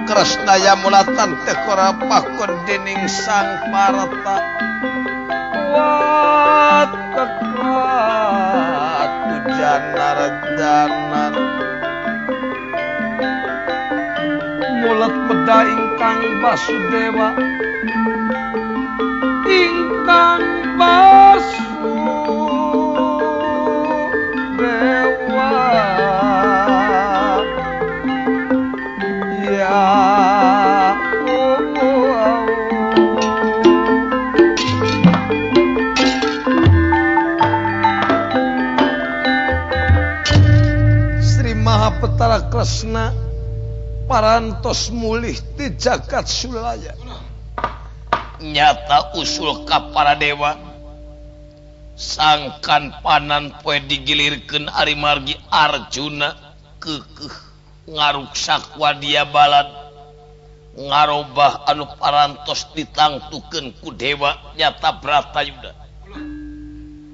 Kresnaya mulatan tekora pakon dening sang parta watekratu janar mulat meda ingkang Basudewa ingkang Petara Kresna parantos mulih di jagat sulaya nyata usul ka para dewa sangkan panan poe digilirkeun ari margi Arjuna keukeuh ngaruksak wadia balad ngarobah anu parantos ditangtukeun ku dewa nyata Bratayuda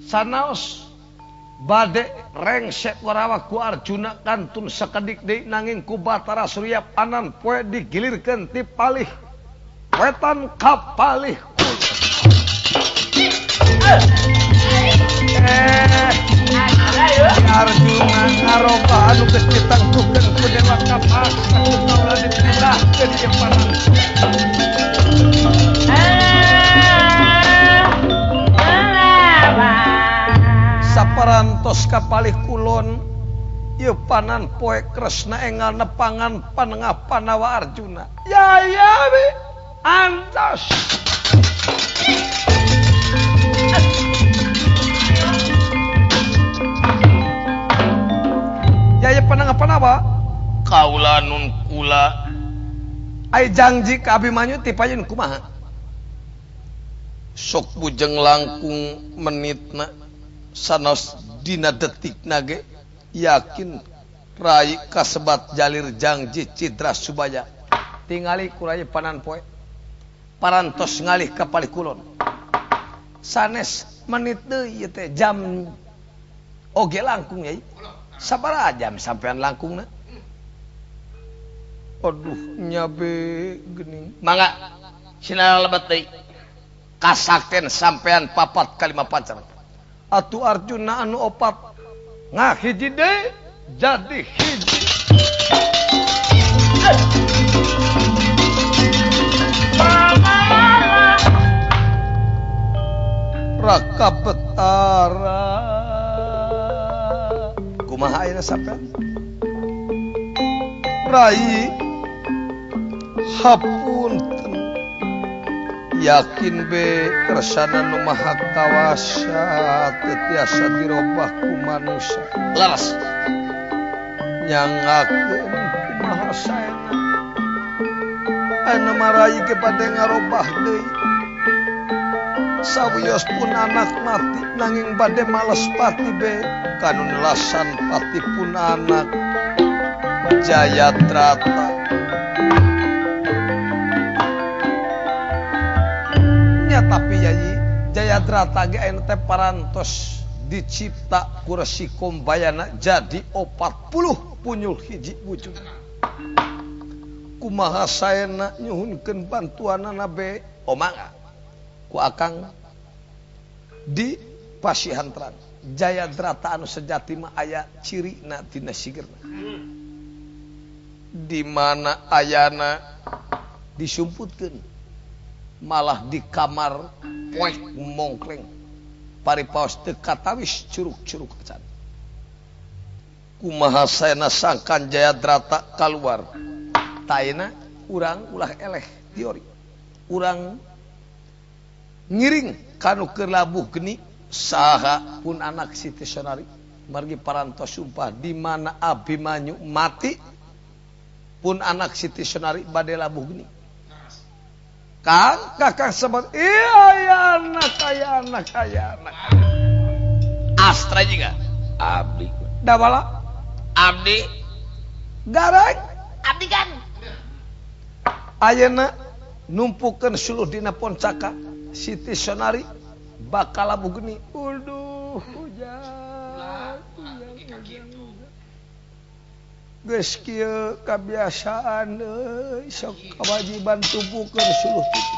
sanaos bade rengsek warawa ku Arjuna kantun sakedik deui nanging ku Batara Surya panan poe digilirkeun ti palih wetan ka palih Arjuna ngaroba anu geus ditangtukeun ku dewa kapasa utawa diperintahkeun ieu panan saparantos kapalih kulon ieu panan poe Kresna enggal nepangan panengah Panawa Arjuna ya we antos ya panengah Panawa kaula nun kula ai janji ka Abimanyu ti payeun kumaha sok bujeng langkung menitna sanos dina detik nage yakin rai kasebat jalir janji Cidra Subaya tingali kurai panan poe parantos ngalih ka palih kulon sanes menit deui ieu teh jam oge langkung yai sabaraha jam sampean langkungna aduh nyabe geuning mangga sina lebat deui kasaken sampean papat kalima pacar atuh Arjuna anu opat ngahiji deui jadi hiji Raka Betara kumaha ayeuna sampean Rai hapunten yakin be kersana nu maha kawasa teu tiasa dirobah ku manusia laras nyangakeun kumaha saena anu marai ge bade ngarobah deui sawios pun anak mati nanging bade males pati be kanu nelasan pati pun anak Jayadrata nya tapi yayi Jayadrata ge aya teh parantos dicipta ku Resi Kombayana jadi 40 punyul hiji wujud kumaha saena nyuhunkeun bantuanana be omanga ku akang di pasihantran Jayadrata anu sejati mah aya cirina tina sigeurna di mana ayana disumputkeun malah di kamar poek mongkleng paripaos teu katawis curug-curug acan kumaha saena sangkan Jayadrata kaluar taina urang ulah eleh teori urang ngiring kanu keur labuh geni saha pun anak Siti Sonari margi parantos sumpah di mana Abimanyu mati pun anak Siti Sonari bade labuh geni Kang kakang sebut iya anak Astra juga abdi dawala abdi garang abdi kan ayeuna numpukeun suluh dina poncaka Siti Sonari bakal labuh geni uduh hujan geus kieu kabiasaan euy sok kewajiban tumpukeun suluh kitu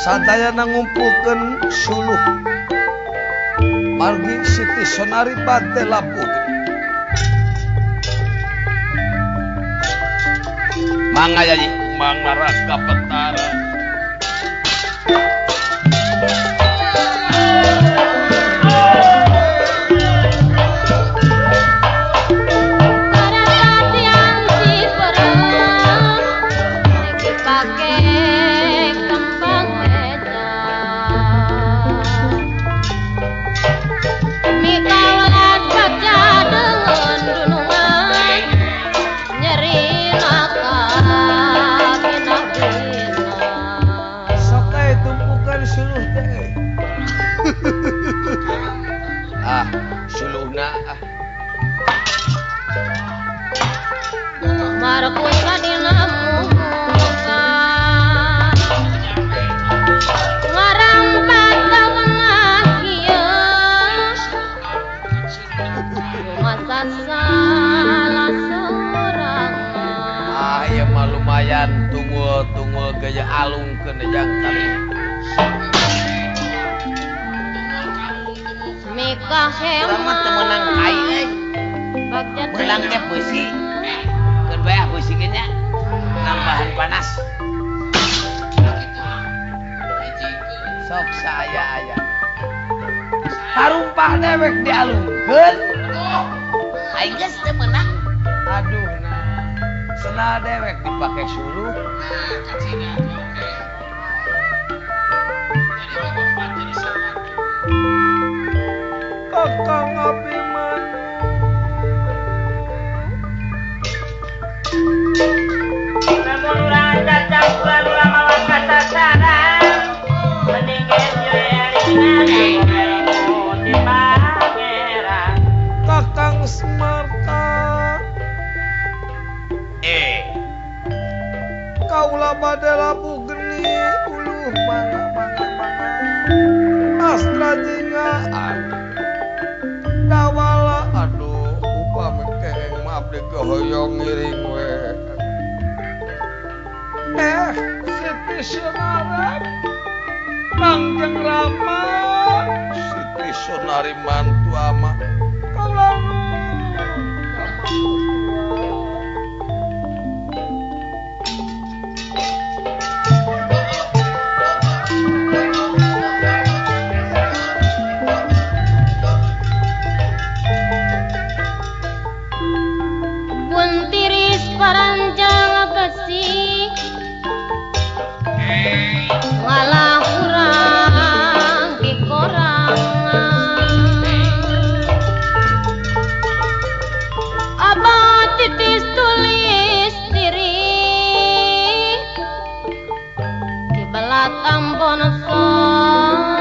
sadayana ngumpulkeun suluh margi Siti Sonari bade labuh mangga jadi mangga Raka Betara suluhna markusa dina muka ngarang patawang kieu masa salah sorangan ieu mah lumayan tunggu gaya alungkeun jang tali Mika hemat temenang kai menang teh beusi keun bae beusi ge nya nambahan panas sok saya aya harumpah dewek dialungkeun aing geus teu meunang aduh nah senal dewek dipake suluh kacina oke Kakang Abimanyu namun urang cacang ulah mawa kata sarang mendingan nyeueurina di pangeran Kakang Semarta kaula bade labuh geni uluh mangga Astra jinga dawala aduh upami hoyong ngiring we. Siti Sonari Kangjeng Rama, Siti Sonari mantu ama. Kalau buntiris paranjang besi ngalah urang di korangan abah titis tulis diri di belat Ambon sorangan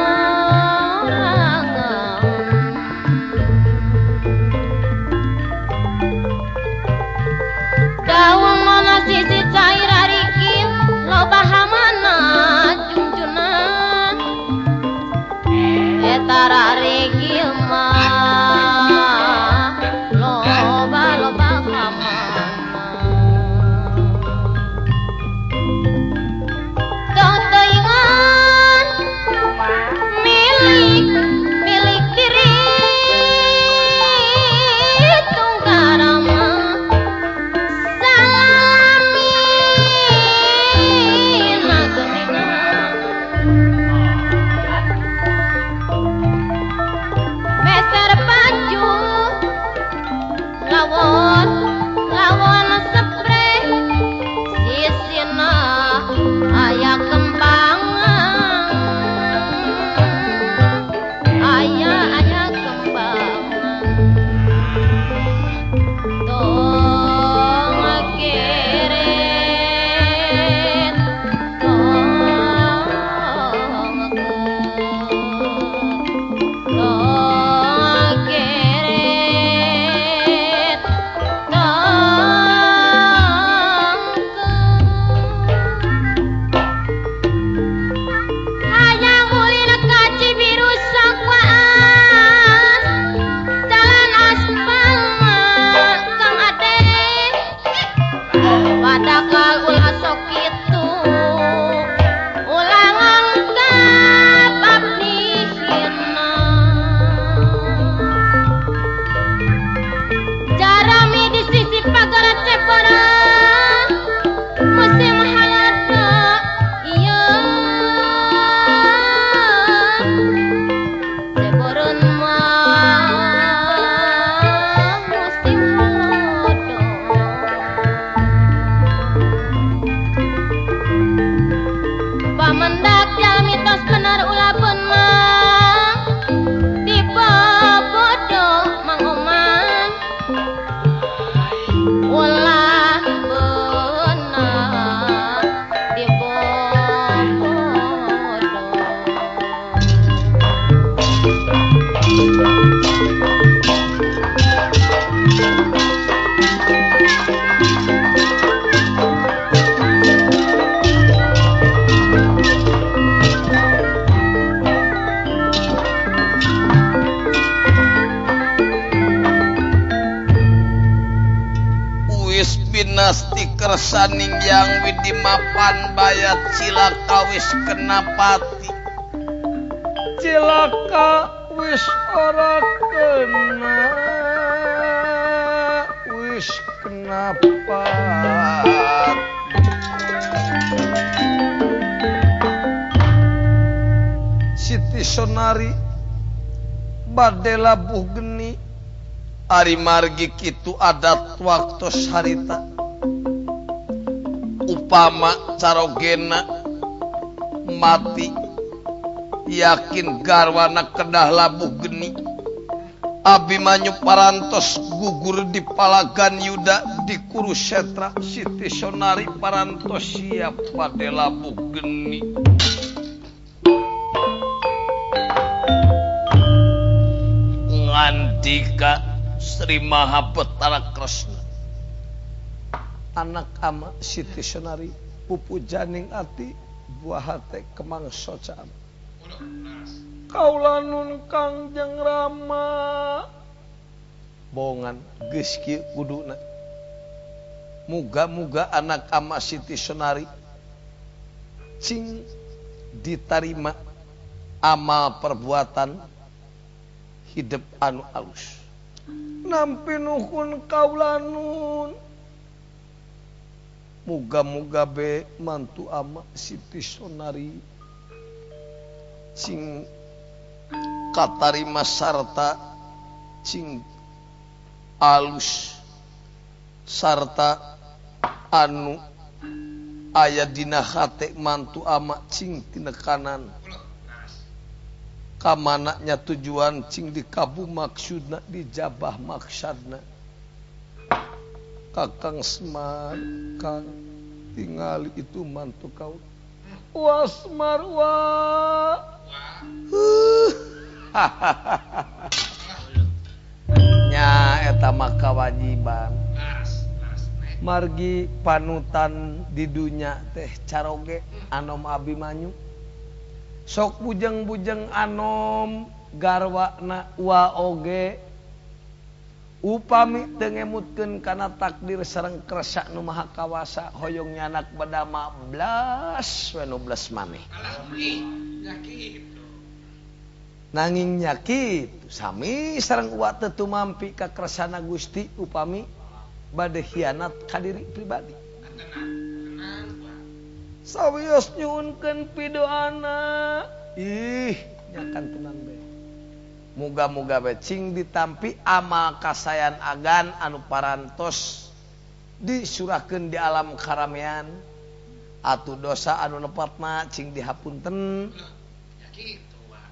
daun nona sisi cair arikin loba hamana junjunan etara regil mah loba hamana totoingan milik diri tunggarama lawon sepre sisina aya kembangan aya kembangan tong keret tong keret hayang ulin kaci biru sakwaan jalan aspal Kang Ade padakal ulah sok kitu ulah ngangkat abdi hina jarami di sisi pagar cepora musim halata iya ceporun mah musim halodo pamendak jalmi tos bener ulah benang di bobodo mangoman ulah benang di bobodo Wis binasti kersaning yang widimapan bayat cilaka wis kenapati cilaka wis ora kena wis kenapati Siti Sonari bade labuh geni ari margi kitu adat waktu harita upama carogena mati yakin garwana kedah labuh geni Abimanyu parantos gugur di palagan Yuda di Kurusetra Siti Sonari parantos siap pada labuh geni ngandika Sri Mahabetara Kresna anak ama Siti Sonari pupu janing ati buah hate kemangsa caam kaula nun Kangjeng Rama bohongan geus kieu kuduna muga-muga anak ama Siti Sonari cing diterima amal perbuatan hidup anu alus nampi nuhun kaulanun muga-muga be mantu ama Siti Sonari cing katarima sarta cing alus sarta anu aya dina hate mantu ama cing tinekanan kamananya tujuan cing dikabu maksudna dijabah maksadna Kakang Semar kang tingali itu mantu kau wasmar wa nya eta mah kewajiban margi panutan di dunya teh caroge anom abimanyu sok bujeng-bujeng anom garwana wa oge upami teu ngemutkeun kana takdir sareng kersa nu maha kawasa hoyong nyanak badama blas we nu blas maneh nanging nyakit sami sareng uwa teu tumampi ka kersana Gusti upami bade hianat ka diri pribadi sawios nyuhunkeun pidoana ih nyakan tenang be muga-muga be cing ditampi amal kasayan agan anu parantos disurahkeun di alam karamean atuh dosa anu nepatna cing dihapunten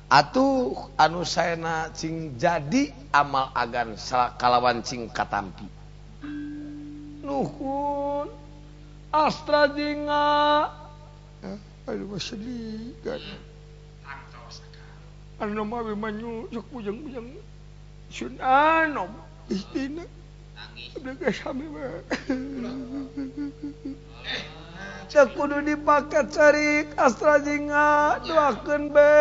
atuh anu saena cing jadi amal agan kalawan cing katampi nuhun astra jinga aduh sedih kan anu mah manyu sok bujang-bujang sun anom istina udah sami mah cek kudu dipake carik astra jinga doakeun be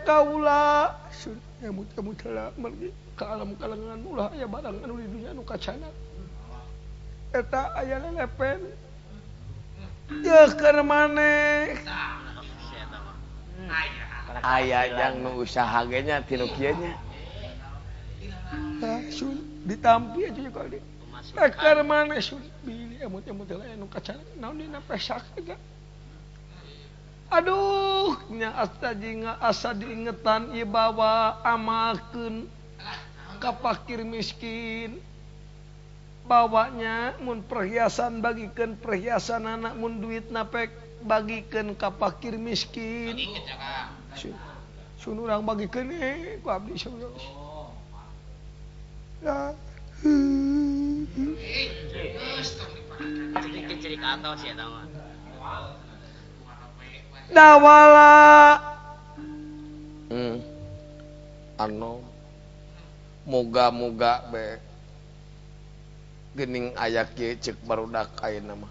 kaula sun nyamut-nyamut heula margi ka alam kalangan ulah aya barang anu di dunya anu kacana eta aya lelepen teu keur maneh aya yang nu usaha ge nya tinu kieu nya sun ditampi aja ka di keur maneh sun bili emut-emut heula anu kacana naon dina pesak ga aduh nya astajinga asa diingetan ieu bawa amalkeun ka fakir miskin bawanya mun perhiasan bagikeun perhiasan anak mun duit napek bagikeun ka fakir miskin sun urang bagikeun ku abdi sawios ya ciri kantos ya tama dawala anu moga-moga be geuning aya kieu ceuk barudak ayeuna mah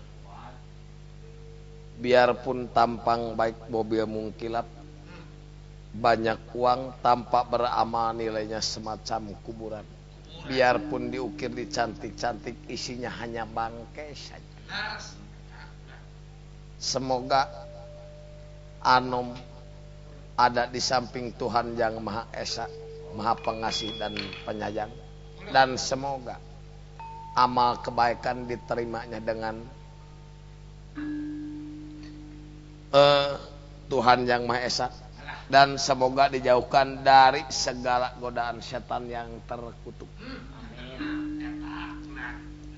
biarpun tampang baik mobil mungkilap banyak uang tanpa beramal nilainya semacam kuburan biarpun diukir dicantik-cantik isinya hanya bangkai saja semoga anom ada di samping Tuhan yang Maha Esa Maha Pengasih dan Penyayang dan semoga amal kebaikan diterimanya dengan Tuhan yang Maha Esa dan semoga dijauhkan dari segala godaan setan yang terkutuk.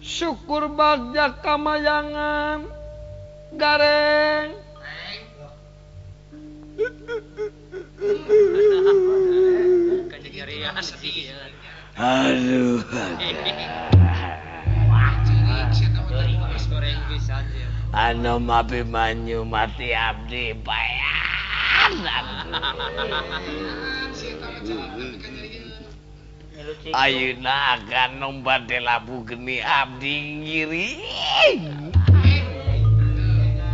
Syukur bagja kamayangan gareng. Aduh. Anu mapi manyu mati abdi bayan. Ayeuna akan nomba de labu geni abdi ngiri.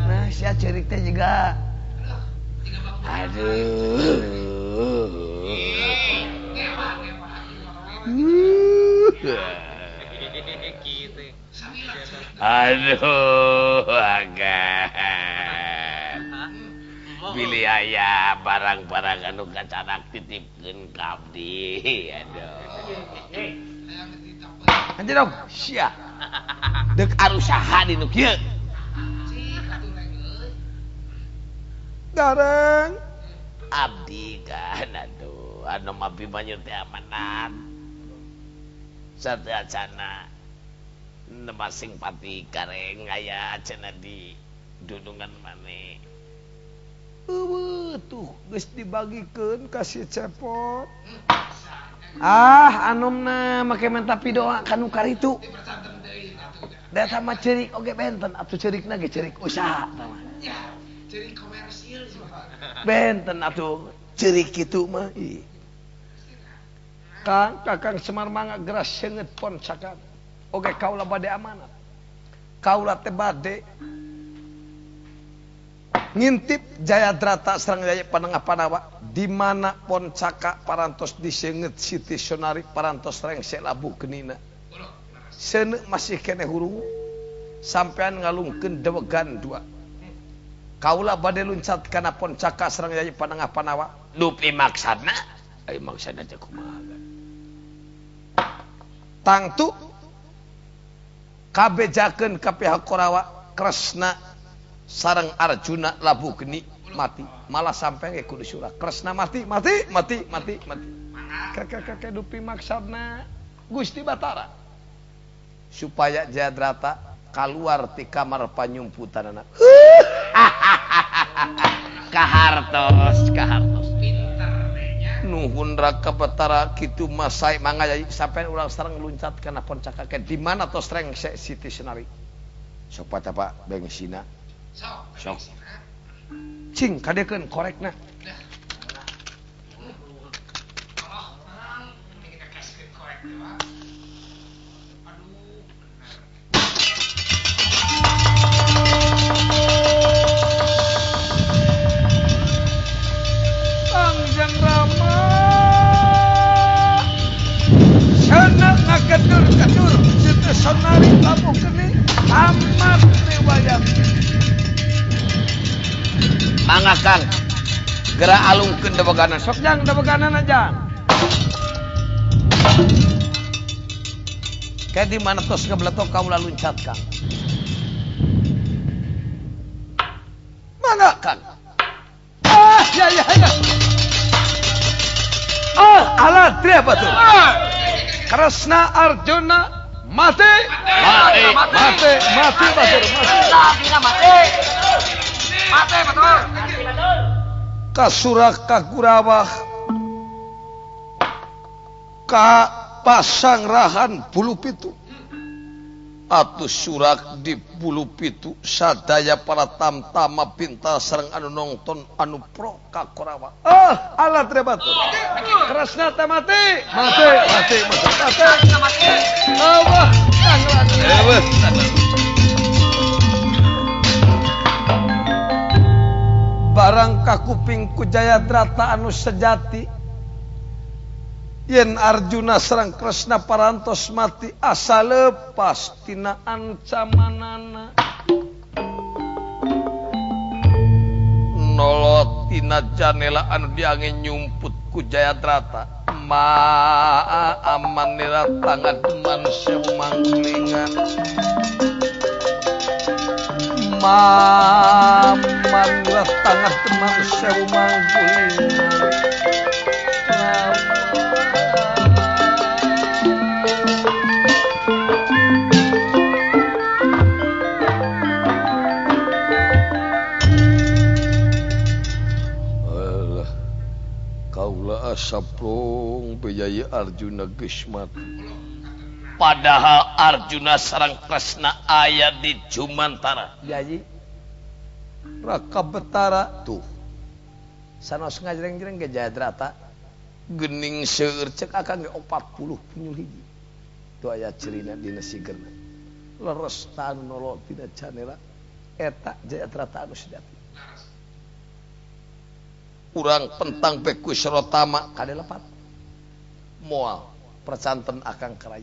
Nah, sia cerik teh juga. Aduh. Aduh, agak. Pilih aya barang-barang anu kacanak titipkeun ka abdi. Aduh. Anjeun dong, sia. Deuk arusaha di nu kieu. Gareng Abdi kan atuh, anu mabi banyu teh amanat. Sateacana masing pati kareng aya cenah di dudungan maneh. tuh geus dibagikeun ka si cepot. Anumna make menta pidoa kanu karitu. Da sama ceurik oge benten atuh ceurikna ge ceurik usaha tama. Ya, ceurik komersil benten atuh ceurik kitu mah. Kang Kakang Semar Mangga geras seungeut pon sakan. Oge kaula bade amanat. Kaula teh bade ngintip Jayadrata sareng Jaya Panengah Panawa di mana Poncaka parantos diseungeut Siti Sonari parantos rengse labuh genina. Seuneu masih keneh hurung sampean ngalungkeun dewegan dua. Kaula bade luncat kana Poncaka sareng Jaya Panengah Panawa. Dupi maksudna? Ai maksudna teh kumaha? Tangtu kabejakeun ka pihak Korawa Kresna sareng Arjuna labuh geni mati malah sampai ge kudu surah Kresna mati kakek dupi maksudna Gusti Batara supaya Jayadrata keluar ti kamar panyumputanana. Kahartos Nuhun Raka Batara kitu masai mangga sampai urang sareng luncat kana Poncaka ke di mana tos rengse Siti Sonari sok patapa bengsina sok cing kadekeun korekna. Kangjeng Rama sana ngakedur-kedur Siti Sonari labuh geni amat riwayat. Mangga Kang, geura alungkeun deweganan. Sok jang deweganan aja. Kayak di mana tos ngebletok kaula luncat Kang. Mangga Kang. Ya. Alat dia betul. Kresna Arjuna mati betul. Mati betul. Kasurak ka Kurawah ka Pasanggrahan Bulu Pitu atuh surak di Bulu Pitu sadaya para tamtama pinta sareng anu nongton anu pro ka Korawa. Alat rebatu Kresna teh mati. Allah barang kakuping ku Jayadrata anu sejati yen Arjuna sareng Kresna parantos mati asa lepas tina ancamanana nolot tina janela anu diange nyumput ku Jayadrata aman nira tangan teman sewu manggulingan aman nira tangan teman sewu manggulingan. Kaula asaplong bejaya Arjuna geus mati. Padahal Arjuna sareng Kresna aya di Jumantara. Jaji Raka Betara tuh sanos ngajreng-jreng ke Jayadrata gening seueur cek akang ge 40 punyul hiji. Tu aya cirina dina sigerna. Leres tanu nolot tina canela eta Jayadrata anu sejati. Urang pentang beku Surotama kade lepat moal percanten akang kerai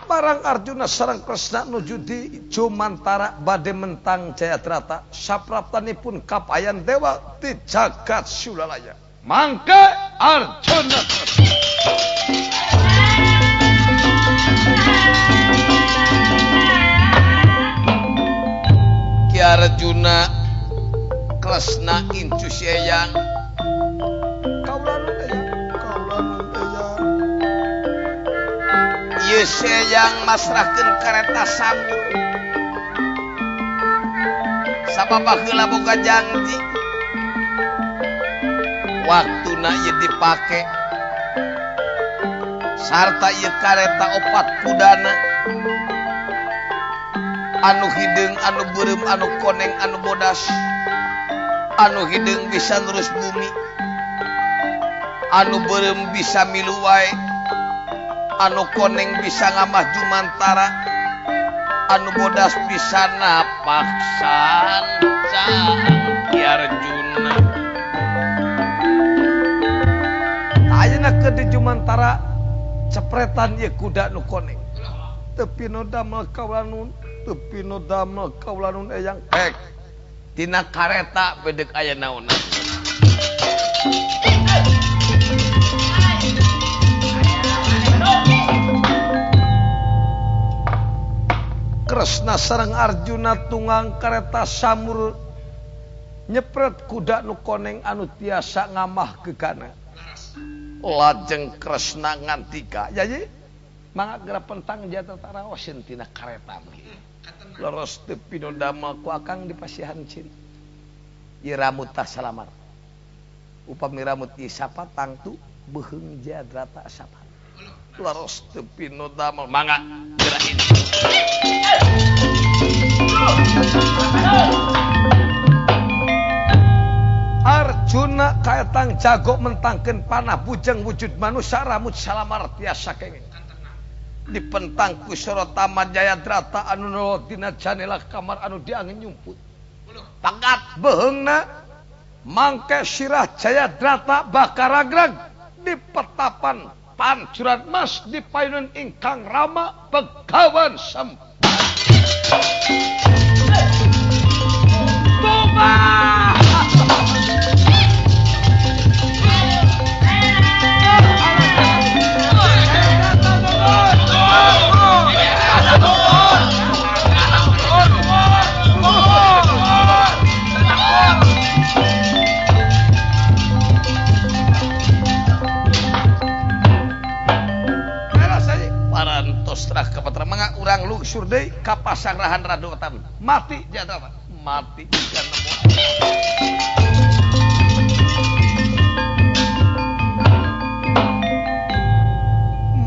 barang Arjuna sareng Kresna nuju di Jumantara bade mentang Jayadrata sapraptanipun kapayan dewa di jagat Sulalaya mangke Arjuna Kresna Ki Arjuna Kresna incu seyang Seyang masrahkeun kareta samur sabab heula boga janji waktuna ieu dipake sarta ieu kareta opat kudana anu hideung anu beureum anu koneng anu bodas anu hideung bisa nurus bumi anu beureum bisa milu wae anu koneng bisa ngamah Jumantara anu bodas bisa napak sanca Ki Arjuna ayeuna ke di Jumantara cepretan ieu kuda nu koneng tepi nu damel kaulanun tepi nu damel kaulanun eyang tina kareta bedek aya naonna Kresna sareng Arjuna tunggang kareta samur nyepret kuda nu koneng anu tiasa ngamah gegana lajeng Kresna ngantika jadi mangga geura pentang Jayadrata raosin tina kareta leres tepi nu damel ku akang di pasihan ciri ieu ramut tah salamar upami ramut ieu sapatang tu beheung Jayadrata sapat leres tepi nu damel mangga geura ini Arjuna kaetang jago mentangkeun panah bujeng wujud manusia ramut salamar tiasa kenging dipentang ku Sorotama Jayadrata anu nolo dina janela kamar anu diangin nyumput pagat beheungna mangke sirah Jayadrata bakaragrag di petapan pancuran mas di payunan ingkang rama begawan sampai urang lugsur deui ka pasanggrahan Radotan mati Jayadrata mati kan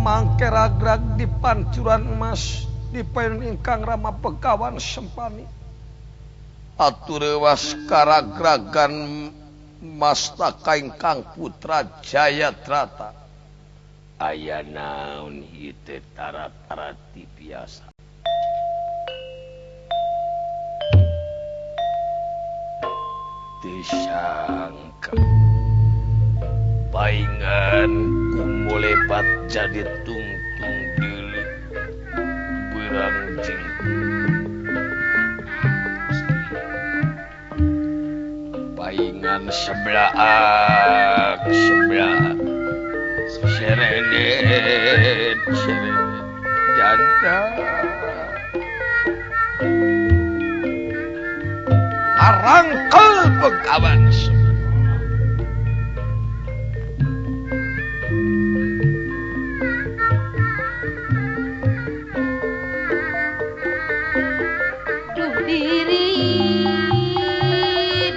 mangke ragrag di pancuran emas di payun ingkang rama pegawan sempani aturewas karagragan mastaka ingkang putra Jayadrata aya naon ieu teh tara-tarati biasa disangka paingan kumulebat jadi tungtung deuli beurang jeung paingan sebelah Seredet janda arangkel begawan duh diri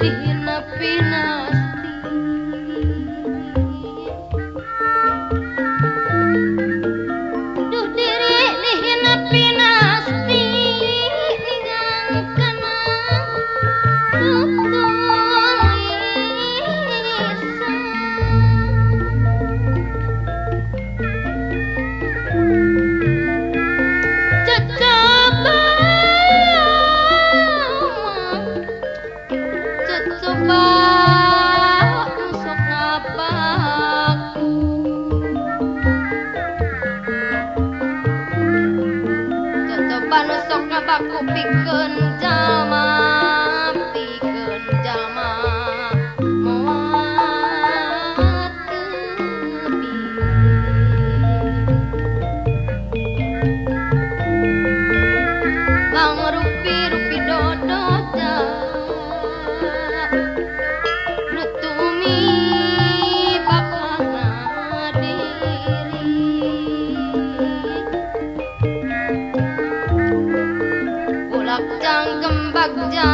dihina pinasti baku pikeun jalma moal tepi bang rupi dododa nutumi bakana diri ulak janggem bagja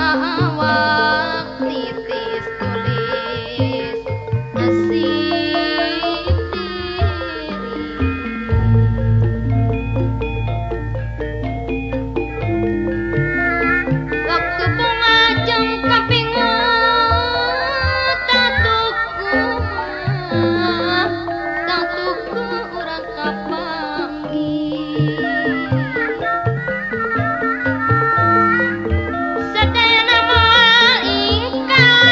awak titis tulis nasib diri waktu bunga jeng kapingat tatuku urang kapanggih sadayana moal ingkang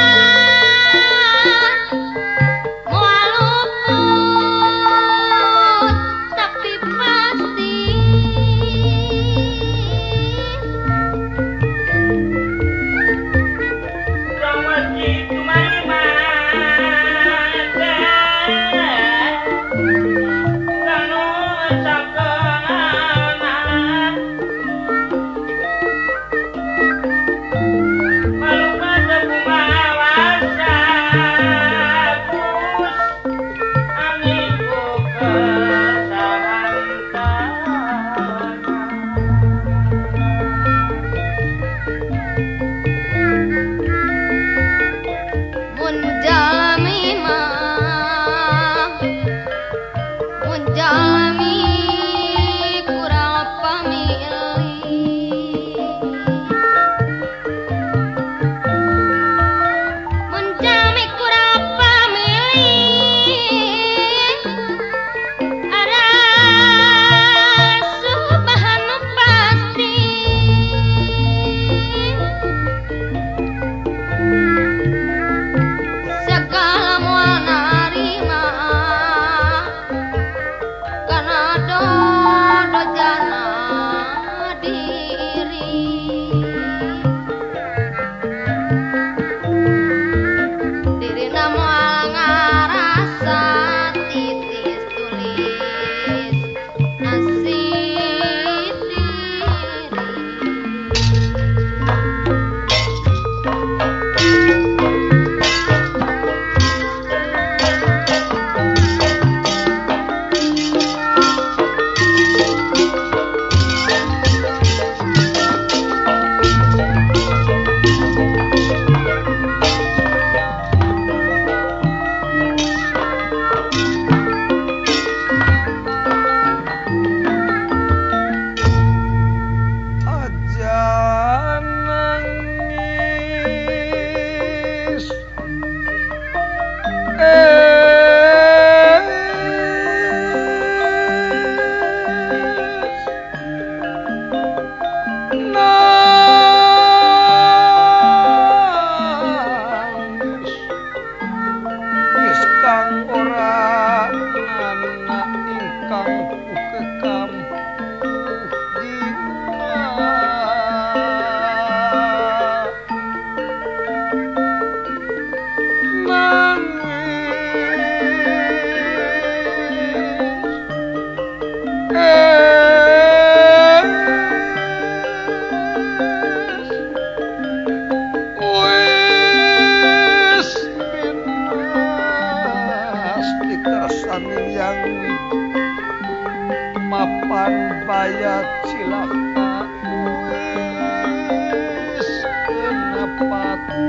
moal luput tapi pasti mun jalmi mah mun jalmi kurang pamilih mun jalmi kurang pamilih aran subhanu pasti segala moal narima kana dodo jana diri dirina moal ngarasa titis tulis nasib diri aja nangis nangis wis kang ora ana ingkang kekam yang mapan bayat cilaka wis kenapati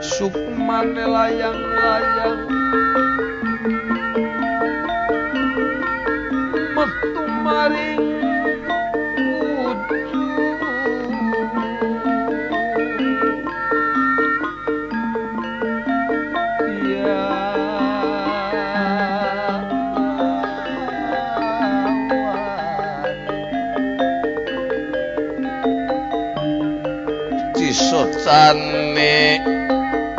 sukmane layang-layang metu maring sotane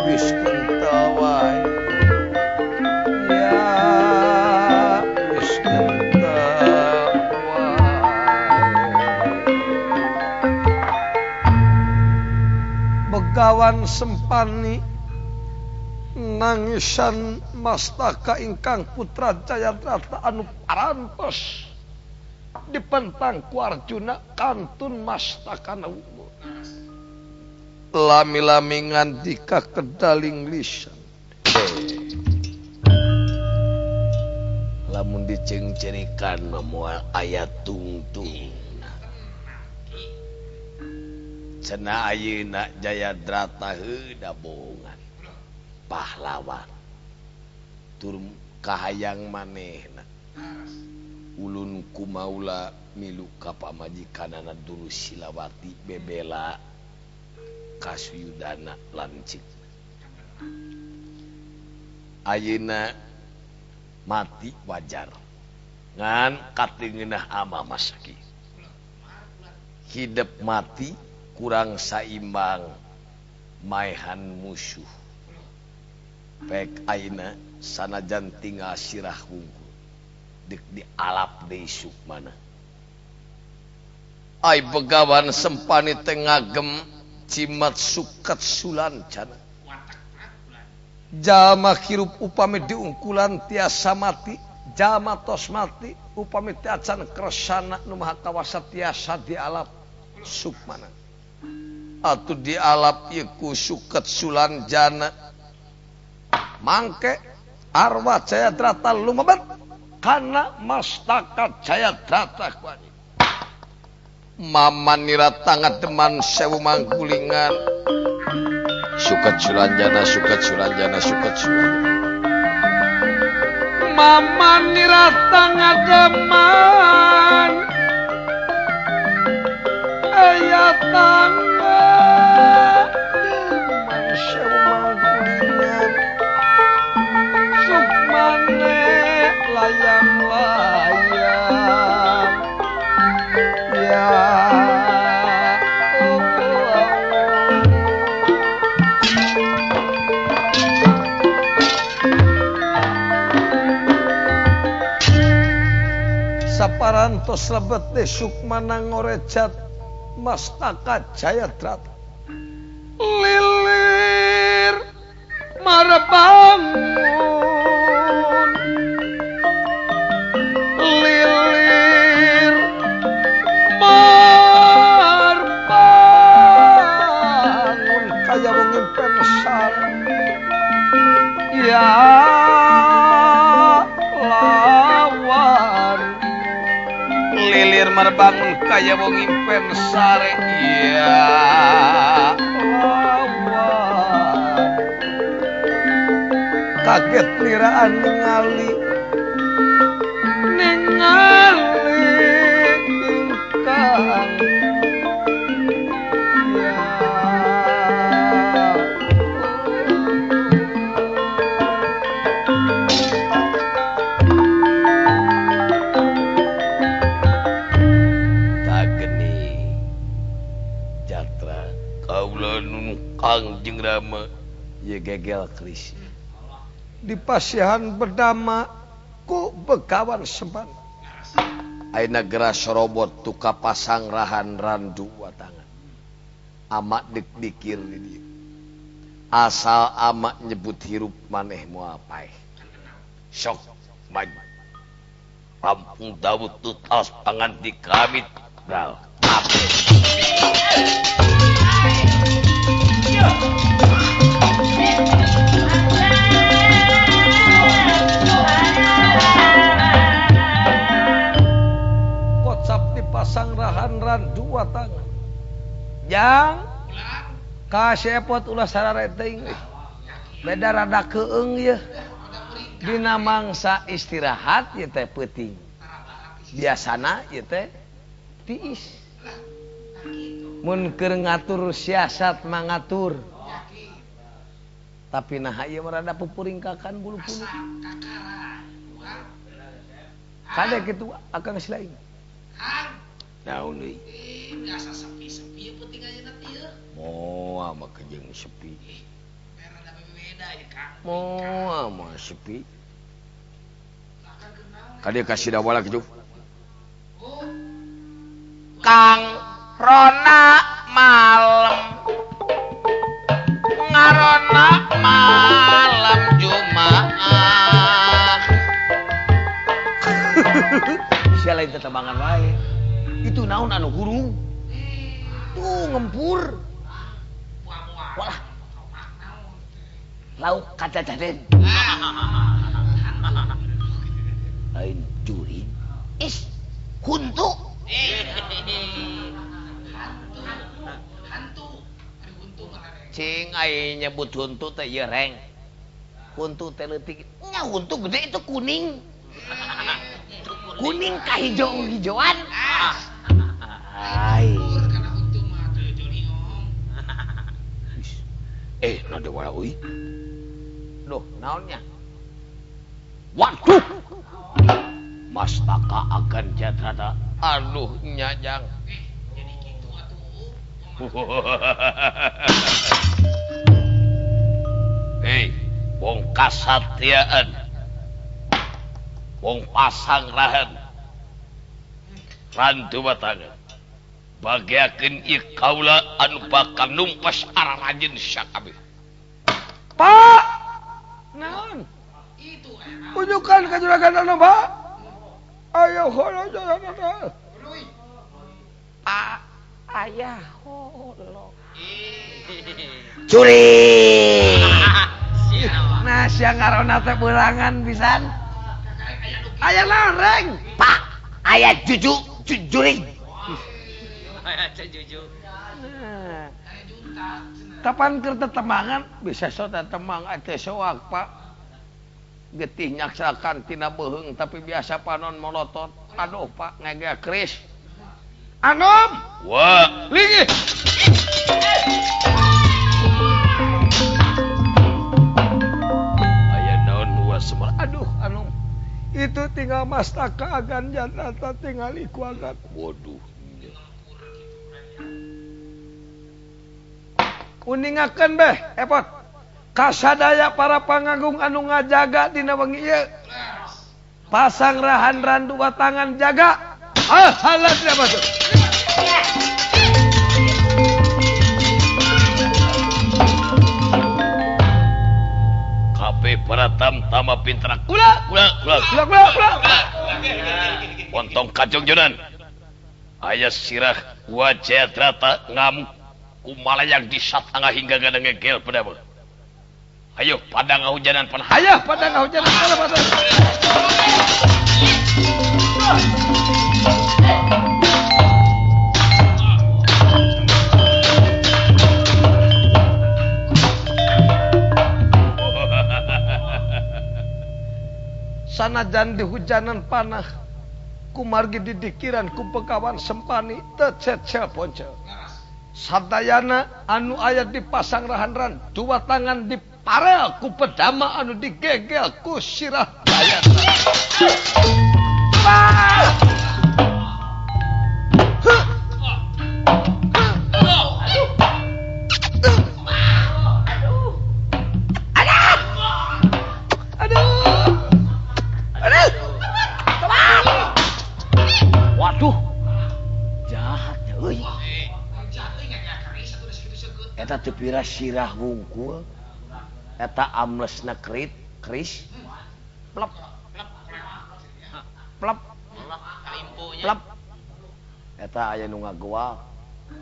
wis kentawae ya Begawan sempani nangisan mastaka ingkang putra Jayadrata anu parantos dipentang ku Arjuna kantun mastakana unggul. Lami-lami ngandika kedaling lisan. Lamun dicengcerikan moal ayat tungtung. Cenah ayeuna Jayadrata heuda bohongan. Pahlawan. Tur kahayang manehna. Ulun kumaula milu ka pamajikanana dulu Silawati bebela kasuyudana lancik. Ayeuna mati wajar. Ngan katingeunah ama masaki. Hidup mati kurang saimbang maehan musuh. Pek ayeuna sanajan tinggal sirah hungkul dek dialap deui sukmana. Ai Begawan sempani teh ngagem cimat sukat sulancana. Jalma hirup upami diungkulan tiasa mati, jalma tos mati upami teu acan kresana nu maha kawasa tiasa dialap sukmana. Atuh dialap ieu ku suket sulanjana. Mangke arwah Jayadrata lumebet kana mastaka Jayadrata ku anjeun. Maman niratanga deman sewu manggulingan. Suket sulanjana, suket sulanjana, suket sulanjana. Maman niratanga deman ayat tangga deman sewu manggulingan. Sukmane layang-layang ya saparantos lebet de sukmana ngorejat mastaka Jayadrata. Lilir marbangun, lilir marbangun kaya wong impen sare. Ya lawan lilir marbangun kaya wong impen sare. Ya lawan kaget liraan ningali ingkang ya Tageni Jatra kaula nun Kangjeng Rama ye gegel keris di pasihan berdama ku Begawan sempana. Ayeuna geras robot tu kapasang rahan randu watangan. Amak dik-dikir di dieu. Asal amak nyebut hirup maneh moal paeh. sok maju. Kampung Dawud tutas pangan di kamit bral. Kocap dipasang rahan-ran dua tangan. Yang kasepot ulah sarare teuing. Beda rada keung ya. Dina mangsa istirahat ieu teh peuting. Biasana ieu teh tiis. Mun keur ngatur siasat mangatur. Tapi nah ieu rada pupuringkakan bulu-bulu. Kade kitu akang silaing. Naon deui? Biasa sepi-sepi peuting ayeuna teh ieu. Moal mah kejeng sepi. Rada beda ya, Kang. Moal mah sepi. Kade kasih dawala kitu. Kang Rona malem tetemangan wae. Itu naon anu gurung? Tuh ngempur. Walah. Lauk kaca jaden. Lain juring. Is huntu. Cing ai nyebut huntu teh ieu reng. Huntu teh leutik. Nya huntu gede itu kuning. Kuning ka hijau-hijauan. Ai. Nade wala euy. Duh, naonnya? Waduh. Mastaka akan jadrata. Aduh, nyajang. Jadi gitu atuh. Hei, wong kasatriaan. Wong pasang rahan. Rantu batangan. Bagiakeun ieu kaula anu bakal numpas ararajeun sakabeh. Pak. Naon? Itu Tunjukkan ka juragan anu, Pak. Ayo holo juragan. Pak, ayah holo. Curi. Nah, siang ngarona teh beulangan pisan. Aya naon, Reng? Pak, aya jujuring. aya juju. Kapan keur tetemangan bisa so tetemang teh soak, Pak. Getih nyaksakan tina beuheung tapi biasa panon molotot. Aduh, Pak, ngegea kris. Anom! Wah, linggih. Aya naon luas semua. Aduh, Anom. Itu tinggal mastaka agan janata tinggal iku agan. Waduh. Uningakeun beh, epot. Kasadaya para pangagung anu ngajaga dina wengi ieu. Pasang rahan randu batangan jaga. Halat dah masuk. Kape para tam-tama pintra kula. Pontong kacung jonan. Aya sirah wajah drata ngamuk kumalayang di satangah hingga gadang ngegel pada mah. Ayo pada ngahujanan pan. Ayo pada ngahujanan pada. Sanajan dihujanan panah kumargi didikiran ku pekawan sempani tececel poncel. Sadayana anu aya dipasang rahan-rahan dua tangan diparel ku pedama anu digegel ku sirah dayana. Waduh, jahatnya euy. Eta teu pira sirah wungkul. Eta amlesna kris. Plep. Eta aya nu ngagoal.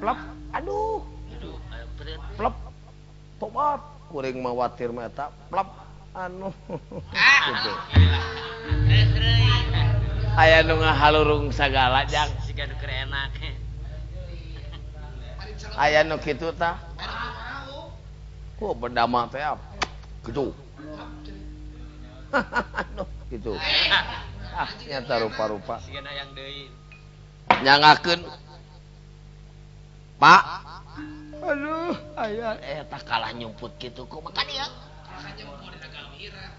Plep. Aduh. Plep. Tobat. Kuring mah watir mah eta. Plep. Anu. Gitu. Aya nu ngahalurung sagala jang. Siga nu keur enak. Aya nu kitu tah. Berdama teh gitu. Gitu. Nyata rupa-rupa. Sigana yang deui. Nyangakeun. Pak. Aduh, aya eta kalah nyumput kitu kumaha dia.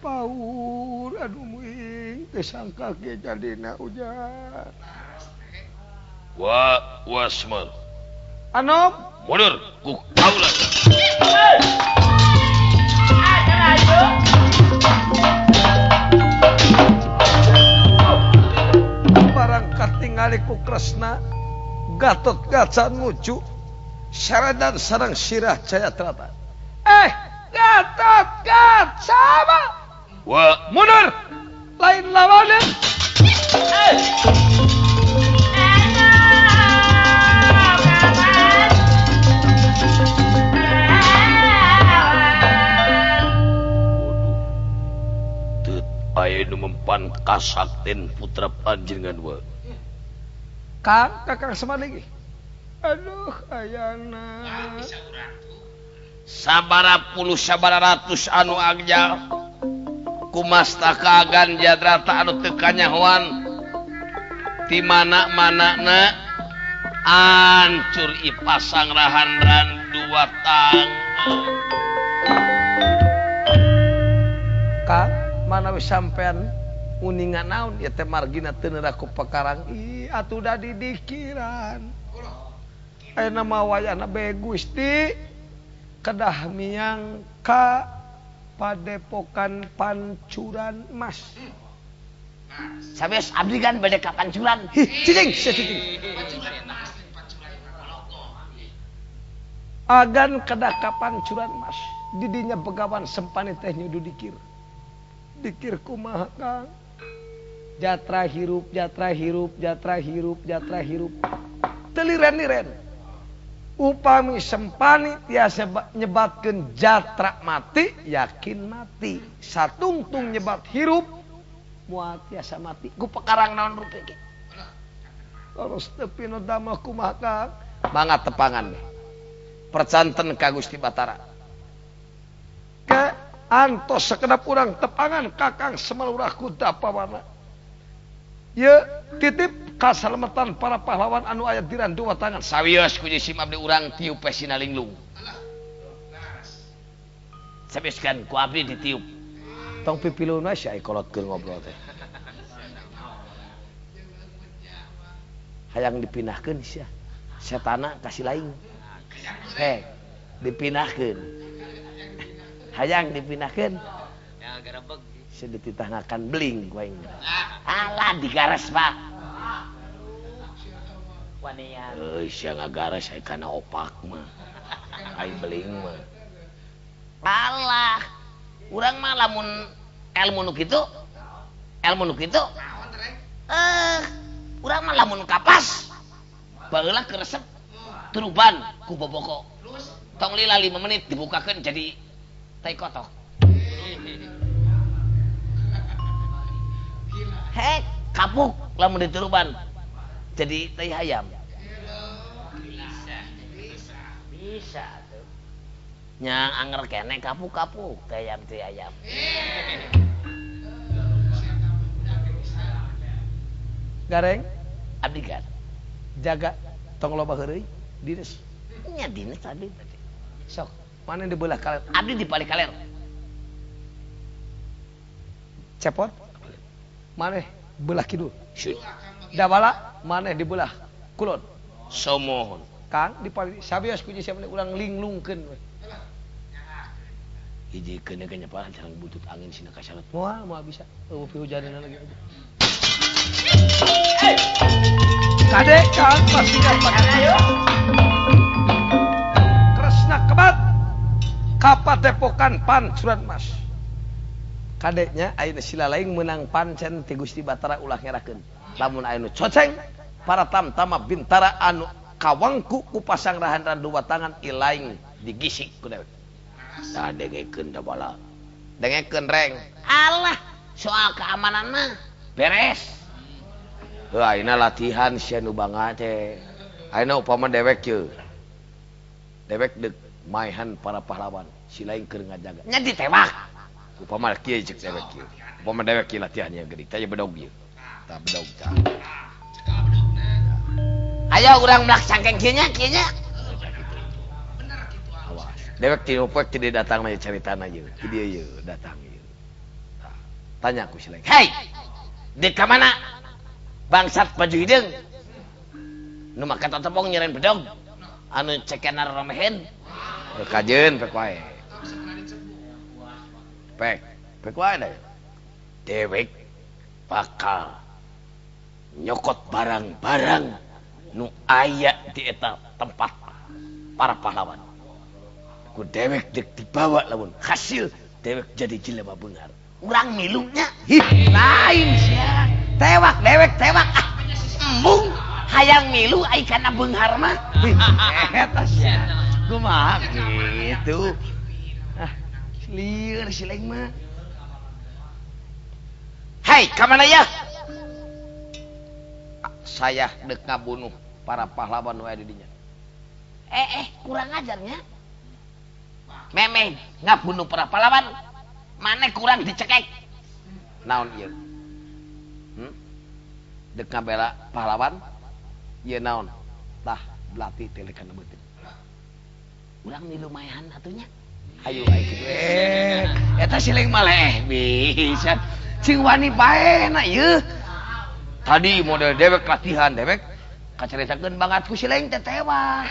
Paur, aduh muing, kesangka ge jadina hujan. Wasmal. Anom, mundur ku kaula. Barang katingali ku Kresna, Gatot Kaca nuju Saradan sareng sirah Jayadrata. Gatot Kaca mah. Wah, mundur. Lain lawanan. mempan kasakten putra panjenengan wa. Kakang samaneh. Aduh ayana. Sabara puluh sabara ratus anu agjal. Kumasta kagan jadrata anu teu kanyahoan. Di mana-manana ancur ipasang rahan-rahan dua tangga. Kang manawi sampean uningan naon ya teh margina teu neura ku pakarang ih atuh da didikiran ayeuna mah wayahna bae Gusti kedah miang ka Padepokan Pancuran Mas. Sabeus abdi kan bade ka Pancuran. Cicing, cicing. Agan kedah ka Pancuran Mas. Didinya begawan sempani teh nyudu dikir. Dikir kumaha Kang? Jatra hirup, jatra hirup, jatra hirup, jatra hirup. Teliren-liren. Upami sempani tiasa nyebatkeun jatra mati, yakin mati. Satungtung nyebat hirup, moal tiasa mati. Ku pekarang naon rupi ge. Terus tepino damah kumaha Kang? Mangga tepangan nih. Percanten ka Gusti Batara. Ke antos sekedap urang tepangan kakang semalurah kuda pawana. Ya titip kasalamatan para pahlawan anu aya di dua tangan. Sawios ku jisim abdi urang tiup pesina linglung. Sabeus kan ku abdi ditiup. Tong pipiluna sia kolotkeun ngobrol teh. Hayang dipindahkeun sia. Setana kasih laing. Dipindahkeun. Hayang dipindahkeun. Ya gerebeg. Sia dititahnakan beling ku aing. Alah digares Pak. Wanian. Sia ngagares aya kana opak mah. Ai beling mah. Alah. Urang mah lamun ilmu nu kitu. Urang mah lamun kapas. Baheula keresep turuban ku boboko. Tong lila 5 menit dibukakeun jadi tai kotok. Hek, kapuk lamun dituruban jadi tai hayam. Bisa tuh. Nyang anger kene kapuk-kapuk tai ayam. Gareng Abdi kan. jaga tong loba heureuy dines. Nya dines tadi. Sok, mana di belah kaler? Abdi di balik kaler. Cepot. Mana belah kidul? Syut. Dabala mana di belah kulon? Somohon. Kang di pali sabios ku siapa ulang linglungkeun we. Hijikeun ge nyepalan sareng butut angin sina kasalet. Moal bisa. Eueuh hujanna lagi aja. Kade Kang pasti dapat ayo. Kresna kebat Kapadepokan Pancuran Mas. Kadeknya ayeuna sila laing menang pancen ti Gusti Batara ulah ngerakeun. Lamun ayeuna coceng para tamtama bintara anu kawangku ku pasang rahan-rahan dua tangan ilaing digisik ku dewek. Tah dengekeun da bala. Dengekeun reng. Alah, soal keamanan mah beres. Heuh ayeuna latihan sia nu bangga teh. Ayeuna upama dewek ye. Dewek deuk maehan para pahlawan, si lain keur ngajaga. Nya ditewak. Upama kieu ceuk dewek kieu. Upama dewek kieu latihannya geuning, teh bedog ieu. Tah bedog tah. Ayo urang melak sangkeng kieu nya. Awas. Dewek ti upek ti datang na caritana ieu. Ti dieu ieu datang ieu. Tah. Tanya ku si lain. Hei. Di ka mana? Bangsat baju hideung. Nu make totopong nyeren bedog. Anu cekenar romehen. Kajeun pek wae. Pek wae da. Dewek bakal nyokot barang-barang nu aya di eta tempat para pahlawan. Ku dewek dek dibawa lamun hasil dewek jadi jelema beunghar. Urang milunya. Lain sia. Tewak dewek tewak. Embung hayang milu ai kana beunghar mah. Eta sia. Kumaha kitu? Ah, lieur si lain mah. Hai, kamana ya? Saya dek ngabunuh para pahlawan wae di dinya. Kurang ajarnya. Memeh ngabunuh para pahlawan, mana kurang dicekek. Naon ieu? Dek ngabela pahlawan, ieu naon? Tah, belati teh kana beuteung. Urang di lumayan atunya. Ayo kitu. Eta sileng maleh bisa. Cing wani paena ieu. Tadi model dewek latihan dewek kacaritakeun banget ku sileng teh tewa.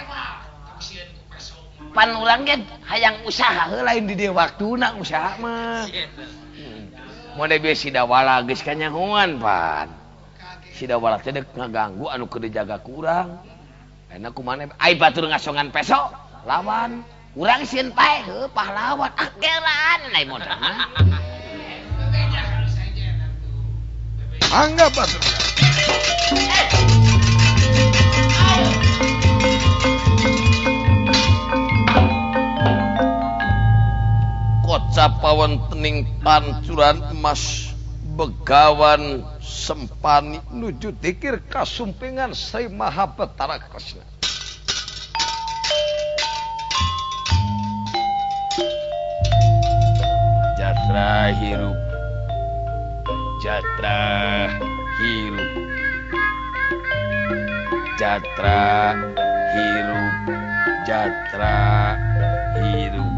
Pan urang ge hayang usaha lain di dieu waktuna usaha mah. Model bieu sidawala geus kanyanguan pan. Sidawala teh deuk ngaganggu anu keur dijaga ku urang. Enak kumaha ai batur ngasongan peso lawan urang sieun pae heuh pahlawan geran lain modal. Angga batur. Kocapawan tening pancuran emas begawan sempani nuju dikir kasumpingan Sri Mahabetara Kresna. Jatra hirup, jatra hirup, jatra hirup, jatra hirup.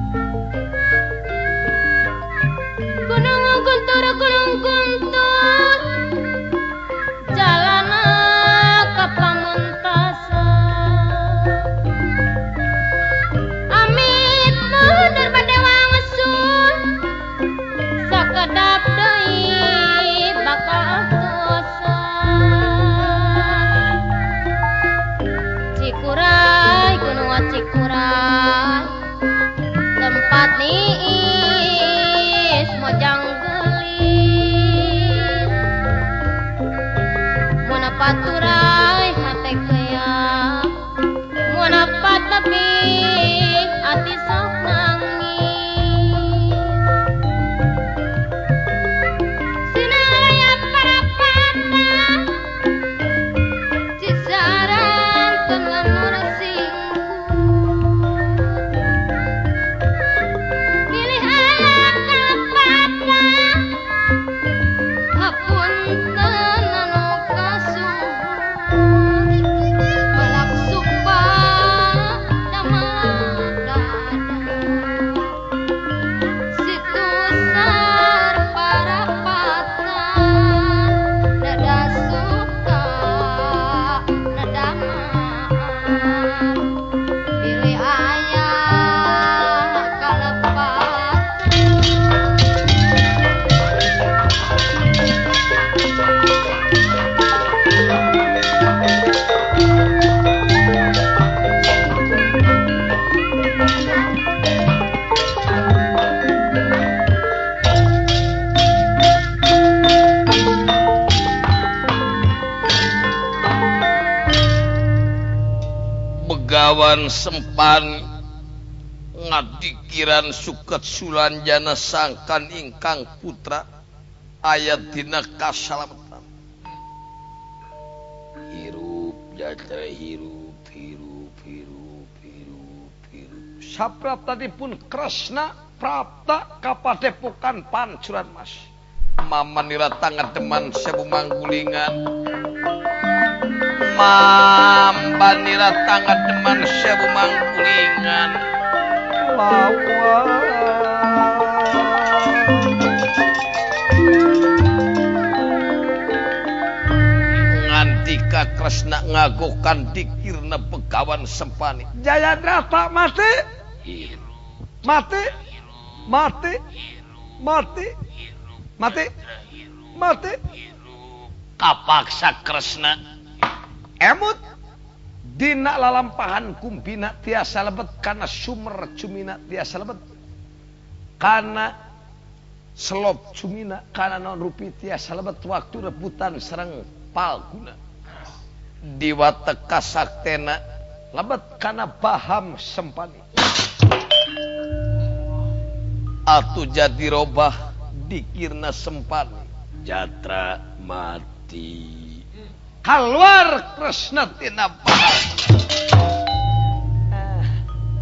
Gunung guntur jalana ka pamuntasan. Amit nuhun daripada wangsul sakedap deui bakal tosan. Cikuray gunung Cikuray tempat niis mojang gelis mun paturai hate kaya mun patepi ati sok nangis sinaya para pata cisaran pengamur pilih ayah kalepata hapunten anu kasuhun balak sukma damadada situ sar para patan dada suka nada maaf pilih ayah kalepata. Begawan sempani ngadikiran suket sulanjana sangkan ingkang putra ayat dina kasalametan. Hirup jatra hirup hirup hirup hirup hirup. Sapraptanipun Kresna prapta kapadepokan pancuran mas. Mamanira tangademan sewu manggulingan. Mambanira tangademan sewu manggulingan. Lawan ngantika Kresna ngagokan dikirna begawan sempani. Jayadrata mati. Mati. Mati. Mati. Mati. Mati. Kapaksa Kresna emut dina lalampahan kumbina tiasa lebet kana sumer cumina tiasa lebet kana selop cumina kana non rupi tiasa lebet waktu rebutan sareng palguna diwate kasaktena lebet kana baham sempani atu jadi robah dikirna sempani Jatra mati. Keluar Kresna tina paham.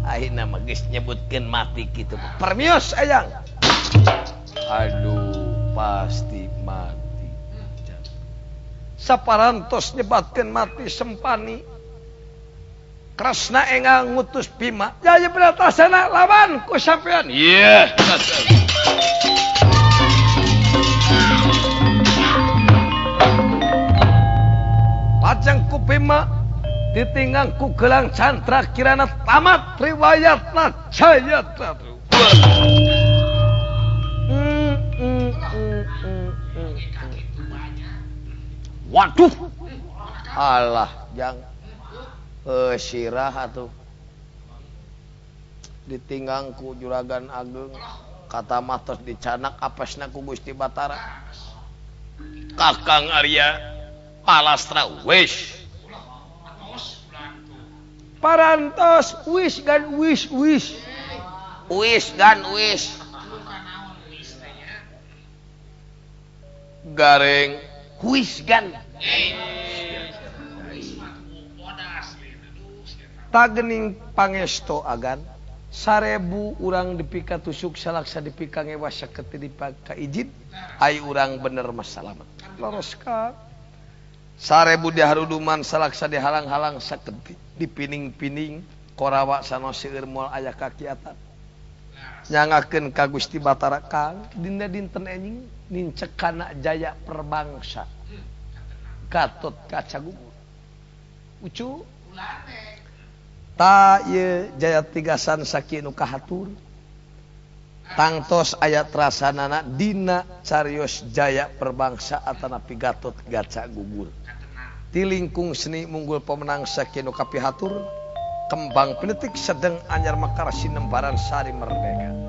Akhirnya mah geus nyebutkeun mati kitu. Permios ayang. Aduh, pasti mati. Saparantos nyebatkeun mati Sempani. Kresna engang ngutus Bima. Jaya Bratasena lawan ku sampean. Iya. Pajang ku Bima ditinggang ku gelang Candra kirana tamat riwayatna Jayadratri. Waduh. Alah, jang sirah atuh. Ditinggang ku Juragan Ageng. Kata mah tos dicanak apesna ku Gusti Batara. Kakang Arya Palastra wish. Parantos wish gan wish. Wish gan wish. Garing Huis gan. Tagening pangesto agan 1000 urang dipika tusuk salaksa dipika ngewas saketi dipaka izin ai urang bener mas salamet loros ka 1000 diharuduman salaksa dihalang-halang saketi dipining-pining korawa sanos seueur moal aya kakiatan nyangakeun ka Gusti Batara Kang dina dinten enjing nincekana jaya perbangsa Gatot Kaca Gugur ucu ta ye jaya tigasan sakinu kahatur tangtos ayat rasanana dina carios jaya perbangsa atanapi Gatot Kaca Gugur tilingkung seni munggul pemenang sakinu kapihatur kembang pinetik sedeng anyar mekar sinembaran sari merdeka